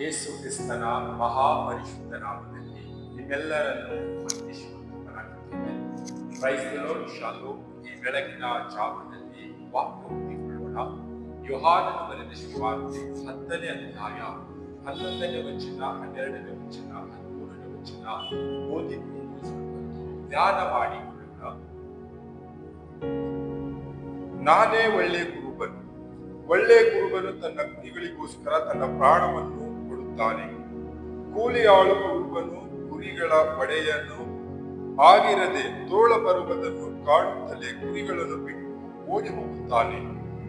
ಯೇಸು ಕ್ರಿಸ್ತನ ಮಹಾಪರಿಶುದ್ಧ ನಾಮದಲ್ಲಿ ನಿಮ್ಮೆಲ್ಲರನ್ನು ವಂದಿಸುತ್ತೇನೆ. Praise the Lord. ಶಾಲೋಮ್. ಈ ಬೆಳಗಿನ ಜಾವದಲ್ಲಿ ವಾಕ್ಯ ಓದಿಕೊಳ್ಳೋಣ. ಯೋಹಾನನ ಬರೆದ ಸುವಾರ್ತೆ 10ನೇ ಅಧ್ಯಾಯ 11ನೇ ವಚನ, 12ನೇ ವಚನ, 13ನೇ ವಚನ ಓದಿಕೊಂಡು ಧ್ಯಾನ ಮಾಡಿಕೊಳ್ಳೋಣ. ನಾನೇ ಒಳ್ಳೆ ಕುರುಬನು. ಒಳ್ಳೆ ಕುರುಬನು ತನ್ನ ಕುರಿಗಳಿಗೋಸ್ಕರ ತನ್ನ ಪ್ರಾಣವನ್ನು ಕೊಡುತ್ತಾನೆ. ಕೂಲಿಯಾಳು ಕುರುಬನು ಕುರಿಗಳ ಒಡೆಯನು ಆಗಿರದೆ ತೋಳ ಬರುವುದನ್ನು ಕಾಣುತ್ತಲೇ ಕುರಿಗಳನ್ನು ಬಿಟ್ಟು ಓಡಿ ಹೋಗುತ್ತಾನೆ.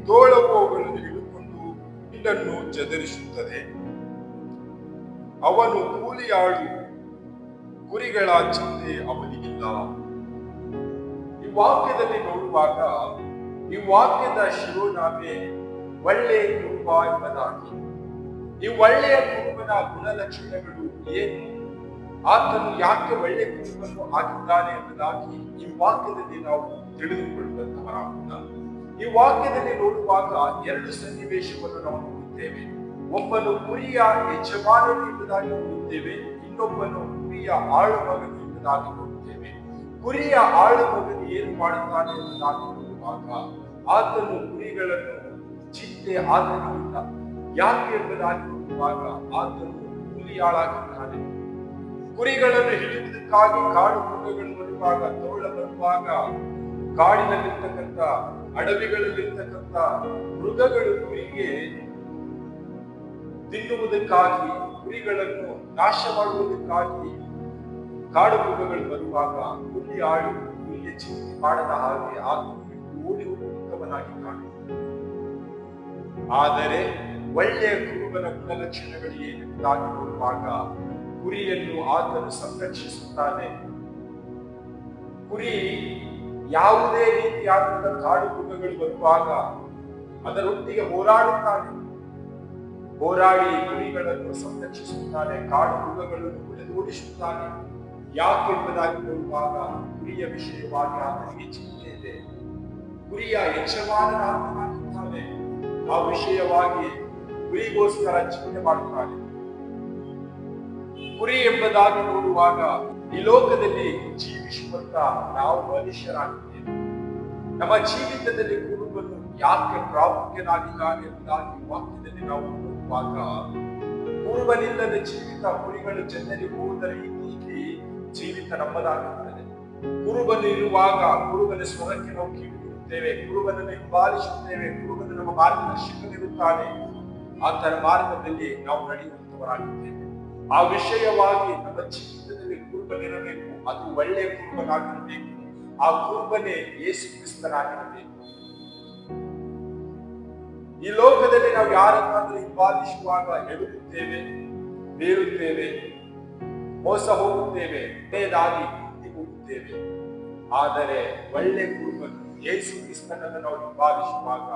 ತೋಳವು ಅವುಗಳನ್ನು ಹಿಡಿದುಕೊಂಡು ಹಿಂಡನ್ನು ಚದರಿಸುತ್ತದೆ. ಅವನು ಕೂಲಿಯಾಳು ಕುರಿಗಳ ಚಿಂತೆ ಅವನಿಗಿಲ್ಲ. ಈ ವಾಕ್ಯದಲ್ಲಿ ನೋಡುವಾಗ ಈ ವಾಕ್ಯದ ಶಿರೋನಾಮೆ ಒಳ್ಳೆಯ ಕುರುಬ ಎಂಬುದಾಗಿ. ಈ ಒಳ್ಳೆಯ ಕುರುಬನ ಗುಣಲಕ್ಷಣಗಳು ಏನು, ಆತನು ಯಾಕೆ ಒಳ್ಳೆಯ ಕುರುಬನು ಆಗಿದ್ದಾನೆ ಎಂಬುದಾಗಿ ಈ ವಾಕ್ಯದಲ್ಲಿ ನಾವು ತಿಳಿದುಕೊಳ್ಳುವಂತವರಾಗೋಣ. ಈ ವಾಕ್ಯದಲ್ಲಿ ನೋಡುವಾಗ ಎರಡು ಸನ್ನಿವೇಶವನ್ನು ನಾವು ನೋಡುತ್ತೇವೆ. ಒಬ್ಬನು ಕುರಿಯ ಯಜಮಾನನು ಎಂಬುದಾಗಿ ನೋಡುತ್ತೇವೆ, ಇನ್ನೊಬ್ಬನು ಕುರಿಯ ಆಳುಮಗನು ಎಂಬುದಾಗಿ ನೋಡುತ್ತೇವೆ. ಕುರಿಯ ಆಳುಮಗನು ಏನು ಮಾಡುತ್ತಾನೆ ಎಂಬುದಾಗಿ ನೋಡುವಾಗ ಆತನು ಕುರಿಗಳನ್ನು ಚಿಂತೆ ಆತನಿಗಿಲ್ಲ. ಯಾಕೆ ಎಂಬುದಾಗಿ ನೋಡುವಾಗ ಆತನು ಕೂಲಿಯಾಳಾಗಿದ್ದಾನೆ. ಕುರಿಗಳನ್ನು ಹಿಡಿಯುವುದಕ್ಕಾಗಿ ಕಾಡು ಮೃಗಗಳು ಬರುವಾಗ, ತೋಳ ಬರುವಾಗ, ಕಾಡಿನಲ್ಲಿರ್ತಕ್ಕಂಥ ಅಡವಿಗಳಲ್ಲಿರ್ತಕ್ಕಂಥ ಮೃಗಗಳು ಕುರಿಗೆ ತಿನ್ನುವುದಕ್ಕಾಗಿ, ಕುರಿಗಳನ್ನು ನಾಶ ಮಾಡುವುದಕ್ಕಾಗಿ ಕಾಡು ಮೃಗಗಳು ಬರುವಾಗ ಕೂಲಿಯಾಳು ಕುರಿಯ ಚಿಂತೆ ಮಾಡದ ಹಾಗೆ ಆತನು ಬಿಟ್ಟು ಓಡಿ ಹೋಗುವಂತವನಾಗಿದ್ದಾನೆ. ಆದರೆ ಒಳ್ಳೆಯ ಕುರುಬನ ಗುಣಲಕ್ಷಣಗಳು ಏನೆಂಬುದಾಗಿ ನೋಡುವಾಗ ಕುರಿಯನ್ನು ಆತನು ಸಂರಕ್ಷಿಸುತ್ತಾನೆ. ಕುರಿ ಯಾವುದೇ ರೀತಿಯಾದಂತಹ ಕಾಡು ಮೃಗಗಳು ಬರುವಾಗ ಅದರೊಟ್ಟಿಗೆ ಹೋರಾಡುತ್ತಾನೆ. ಹೋರಾಡಿ ಕುರಿಗಳನ್ನು ಸಂರಕ್ಷಿಸುತ್ತಾನೆ, ಕಾಡು ಮೃಗಗಳನ್ನು ಹೊಡೆದೋಡಿಸುತ್ತಾನೆ. ಯಾಕೆಂಬುದಾಗಿ ನೋಡುವಾಗ ಕುರಿಯ ವಿಷಯವಾಗಿ ಆತನಿಗೆ ಚಿಂತೆ ಇದೆ. ಕುರಿಯ ಯಜಮಾನನಾಗಿದ್ದಾನೆ. ಆ ವಿಷಯವಾಗಿ ಕುರಿಗೋಸ್ಕರ ಚಿಂತೆ ಮಾಡುತ್ತಾನೆ. ಕುರಿ ಎಂಬುದಾಗಿ ನೋಡುವಾಗ ಈ ಲೋಕದಲ್ಲಿ ಜೀವಿಸುವಂತ ನಾವು ಮನುಷ್ಯರಾಗಿದ್ದೇವೆ. ನಮ್ಮ ಜೀವಿತದಲ್ಲಿ ಕುರುಬನು ಯಾಕೆ ಪ್ರಾಮುಖ್ಯನಾಗಿದ್ದಾನೆ ಎಂಬುದಾಗಿ ವಾಕ್ಯದಲ್ಲಿ ನಾವು ನೋಡುವಾಗ, ಕುರುಬನಿಲ್ಲದ ಜೀವಿತ ಕುರಿಗಳು ಚೆನ್ನಲಿ ಹೋದ ರೀತಿಯಲ್ಲಿ ಜೀವಿತ ನಮ್ಮದಾಗುತ್ತದೆ. ಕುರುಬನು ಇರುವಾಗ ಕುರುಬನ ಸ್ವರಕ್ಕೆ ನಾವು ಕಿವಿಗೊಡುತ್ತೇವೆ, ಕುರುಬನನ್ನು ಹಿಂಬಾಲಿಸುತ್ತೇವೆ. ಕುರುಬನು ನಮ್ಮ ಮಾರ್ಗದರ್ಶಕನಿರುತ್ತಾನೆ. ಆತನ ಮಾರ್ಗದಲ್ಲಿ ನಾವು ನಡೆಯುವಂತವರಾಗಿದ್ದೇವೆ. ಆ ವಿಷಯವಾಗಿ ನಮ್ಮ ಜೀವಿತದಲ್ಲಿ ಕುರುಬನಿರಬೇಕು. ಅದು ಒಳ್ಳೆಯ ಕುರುಬನಾಗಿರಬೇಕು. ಆ ಕುರುಬನೇ ಯೇಸು ಕ್ರಿಸ್ತನಾಗಿರಬೇಕು. ಈ ಲೋಕದಲ್ಲಿ ನಾವು ಯಾರನ್ನಾದ್ರೂ ಹಿಂಬಾಲಿಸುವಾಗ ಎಡುತ್ತೇವೆ, ಬೇರುತ್ತೇವೆ, ಮೋಸ ಹೋಗುತ್ತೇವೆ, ದಾರಿ ಹೋಗುತ್ತೇವೆ. ಆದರೆ ಒಳ್ಳೆ ಕುರುಬನು ಯೇಸು ಕ್ರಿಸ್ತನನ್ನು ನಾವು ಹಿಂಬಾಲಿಸುವಾಗ,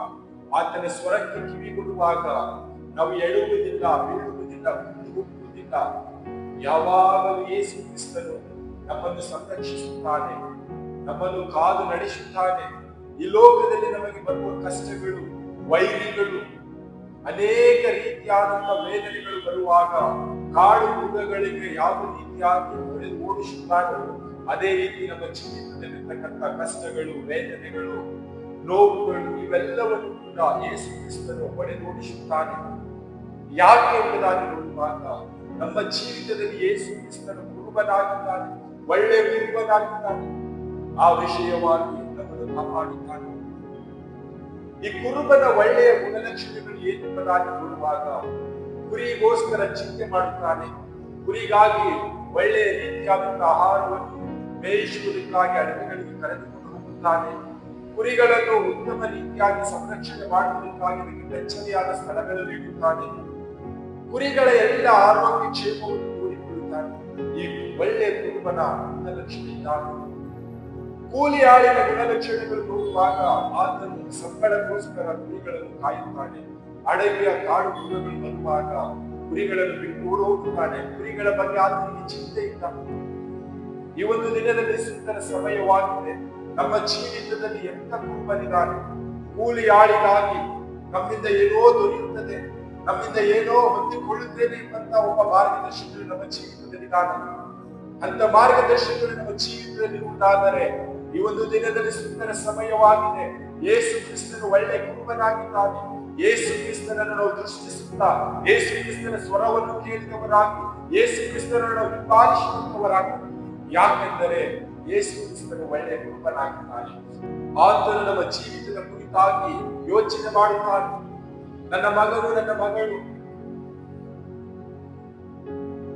ಆತನ ಸ್ವರಕ್ಕೆ ಕಿವಿಗೊಡುವಾಗ ನಾವು ಎಳುವುದಿಲ್ಲ, ಬೀಳುವುದಿಲ್ಲ, ಹೋಗುವುದಿಲ್ಲ. ಯಾವಾಗಲೂ ಯೇಸು ಕ್ರಿಸ್ತನು ನಮ್ಮನ್ನು ಸಂರಕ್ಷಿಸುತ್ತಾನೆ, ನಮ್ಮನ್ನು ಕಾದು ನಡೆಸುತ್ತಾನೆ. ಈ ಲೋಕದಲ್ಲಿ ನಮಗೆ ಬರುವ ಕಷ್ಟಗಳು, ವೈರಿಗಳು, ಅನೇಕ ರೀತಿಯಾದಂತಹ ವೇದನೆಗಳು ಬರುವಾಗ ಕಾಡು ಮೃಗಗಳಿಗೆ ಯಾವ ರೀತಿಯಾಗಿ ಓಡಿಸುತ್ತಾನೋ ಅದೇ ರೀತಿ ನಮ್ಮ ಜೀವಿತದಲ್ಲಿರ್ತಕ್ಕಂಥ ಕಷ್ಟಗಳು, ವೇದನೆಗಳು, ನೋವುಗಳು ಇವೆಲ್ಲವನ್ನು ಕೂಡ ಯೇಸು ಕ್ರಿಸ್ತನು ಹೊಡೆದೋಡಿಸುತ್ತಾನೆ. ಯಾಕೆ ಎಂಬುದಾಗಿ ನೋಡುವಾಗ ನಮ್ಮ ಜೀವಿತದಲ್ಲಿ ಯೇಸು ಕ್ರಿಸ್ತನು ಕುರುಬನಾಗಿದ್ದಾನೆ, ಒಳ್ಳೆಯ ಕುರುಬನಾಗಿದ್ದಾನೆ. ಆ ವಿಷಯವಾಗಿ ನಮ್ಮನ್ನು ಕಾಪಾಡುತ್ತಾನೆ. ಈ ಕುರುಬನ ಒಳ್ಳೆಯ ಗುಣಲಕ್ಷಣಗಳು ಏನೆಂಬುದಾಗಿ ನೋಡುವಾಗ ಕುರಿಗೋಸ್ಕರ ಚಿಂತೆ ಮಾಡುತ್ತಾನೆ. ಕುರಿಗಾಗಿ ಒಳ್ಳೆಯ ರೀತಿಯಾದಂತಹ ಆಹಾರವನ್ನು ಮೇಯಿಸುವುದಕ್ಕಾಗಿ ಅಡವಿಗಳಿಗೆ ಕರೆದುಕೊಂಡು ಹೋಗುತ್ತಾನೆ. ಕುರಿಗಳನ್ನು ಉತ್ತಮ ರೀತಿಯಾಗಿ ಸಂರಕ್ಷಣೆ ಮಾಡುವುದಕ್ಕಾಗಿ ಬೆಚ್ಚನೆಯಾದ ಸ್ಥಳಗಳಲ್ಲಿ ಇಡುತ್ತಾನೆ. ಕುರಿಗಳ ಎಲ್ಲ ಆರೋಗ್ಯ ಕ್ಷೇಮವನ್ನು ನೋಡಿಕೊಳ್ಳುತ್ತಾನೆ. ಈ ಒಳ್ಳೆಯ ಕುರುಬನ ಗುಣಲಕ್ಷಣ ಇದ್ದಾನೆ. ಕೂಲಿ ಆಳಿನ ಗುಣಲಕ್ಷಣಗಳು ನೋಡುವಾಗ ಆತನು ಸಂಬಳಕ್ಕೋಸ್ಕರ ಕುರಿಗಳನ್ನು ಕಾಯುತ್ತಾನೆ. ಅಡವಿಯ ಕಾಡು ಮೃಗಗಳು ಬರುವಾಗ ಕುರಿಗಳನ್ನು ಬಿಟ್ಟು ಓಡೋಗುತ್ತಾನೆ. ಕುರಿಗಳ ಬಗ್ಗೆ ಆತನಿಗೆ ಚಿಂತೆ ಇಲ್ಲ. ಈ ಒಂದು ದಿನದಲ್ಲಿ ಸುಂದರ ಸಮಯವಾಗಿದೆ. ನಮ್ಮ ಜೀವಿತದಲ್ಲಿ ಎಂತ ಕುರುಬನಿದ್ದಾನೆ. ಕೂಲಿ ಆಳಿಗಾಗಿ ನಮ್ಮಿಂದ ಏನೋ ದೊರೆಯುತ್ತದೆ, ನಮ್ಮಿಂದ ಏನೋ ಹೊಂದಿಕೊಳ್ಳುತ್ತೇನೆ ಎಂಬಂತ ಒಬ್ಬ ಮಾರ್ಗದರ್ಶಕರು ನಮ್ಮ ಜೀವಿತದಲ್ಲಿ ಕಾಣ. ಅಂತ ಮಾರ್ಗದರ್ಶಕರು ನಮ್ಮ ಜೀವಿತದಲ್ಲಿ ಉಂಟಾದರೆ ಈ ಒಂದು ದಿನದಲ್ಲಿ ಸುಂದರ ಸಮಯವಾಗಿದೆ. ಯೇಸು ಕ್ರಿಸ್ತನು ಒಳ್ಳೆ ಕುರುಬನಾಗಿದ್ದಾನೆ. ಯೇಸು ಕ್ರಿಸ್ತನನ್ನು ನಾವು ದೃಷ್ಟಿಸುತ್ತಾ, ಯೇಸು ಕ್ರಿಸ್ತನ ಸ್ವರವನ್ನು ಕೇಳಿದವರಾಗಿ, ಯೇಸು ಕ್ರಿಸ್ತನನ್ನು ನಾವು ಹಿಂಬಾಲಿಸುವಂತವರಾಗಿ. ಯಾಕೆಂದರೆ ಯೇಸು ಕ್ರಿಸ್ತನು ಒಳ್ಳೆ ಕುರುಬನಾಗಿದ್ದಾನೆ. ಆತನು ನಮ್ಮ ಜೀವಿತದ ಕುರಿತಾಗಿ ಯೋಚನೆ ಮಾಡುತ್ತಾನೆ. ನನ್ನ ಮಗನು, ನನ್ನ ಮಗಳು,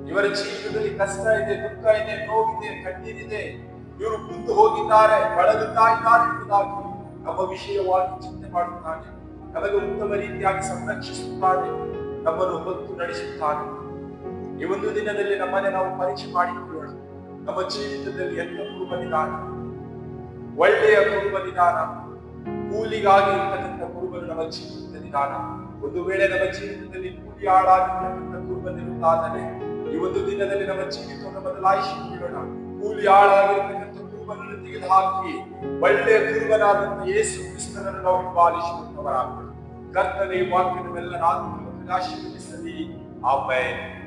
ಇವರ ಜೀವಿತದಲ್ಲಿ ಕಷ್ಟ ಇದೆ, ದುಃಖ ಇದೆ, ನೋವಿದೆ, ಕಣ್ಣೀರಿದೆ, ಇವರು ಕುಂದು ಹೋಗಿದ್ದಾರೆ, ಬಳಲುತ್ತಾ ಇದ್ದಾರೆ ಎಂಬುದಾಗಿ ನಮ್ಮ ವಿಷಯವಾಗಿ ಚಿಂತೆ ಮಾಡುತ್ತಾನೆ. ನಮಗೆ ಉತ್ತಮ ರೀತಿಯಾಗಿ ಸಂರಕ್ಷಿಸುತ್ತಾನೆ, ನಮ್ಮನ್ನು ಹೊತ್ತು ನಡೆಸುತ್ತಾನೆ. ಈ ಒಂದು ದಿನದಲ್ಲಿ ನಮ್ಮನ್ನೇ ನಾವು ಪರೀಕ್ಷೆ ಮಾಡಿಕೊಳ್ಳೋಣ. ನಮ್ಮ ಜೀವಿತದಲ್ಲಿ ಎಂತ ಕುರುಬನಿದಾನ, ಒಳ್ಳೆಯ ಕುರುಬನಿದಾನ, ಕೂಲಿಗಾಗಿ ಇರ್ತಕ್ಕಂಥ ಕುರುಬನು ನಮ್ಮ ಜೀವಿತದಲ್ಲಿದಾನ. ಒಂದು ವೇಳೆ ನಮ್ಮ ಜೀವಿತದಲ್ಲಿ ಕೂಲಿ ಆಳಾಗಿರ್ತಕ್ಕಂಥ ಕುರುಬನಿರುತ್ತಾದರೆ ಈ ಒಂದು ದಿನದಲ್ಲಿ ನಮ್ಮ ಜೀವಿತವನ್ನು ಬದಲಾಯಿಸಿಕೊಳ್ಳೋಣ. ಕೂಲಿ ಆಳಾಗಿರ್ತಕ್ಕಂಥ ಕುರುಬನನ್ನು ತೆಗೆದುಹಾಕಿ ಒಳ್ಳೆಯ ಕುರುಬನಾದಂತಹ ಯೇಸು ಕ್ರಿಸ್ತನನ್ನು ನಾವು ಹಿಂಬಾಲಿಸುವಂತವರಾಗೋಣ. ಕರ್ತನ ಈ ವಾಕ್ಯದ ಆಶೀರ್ವದಿಸಲಿ. ಆಮೆನ್.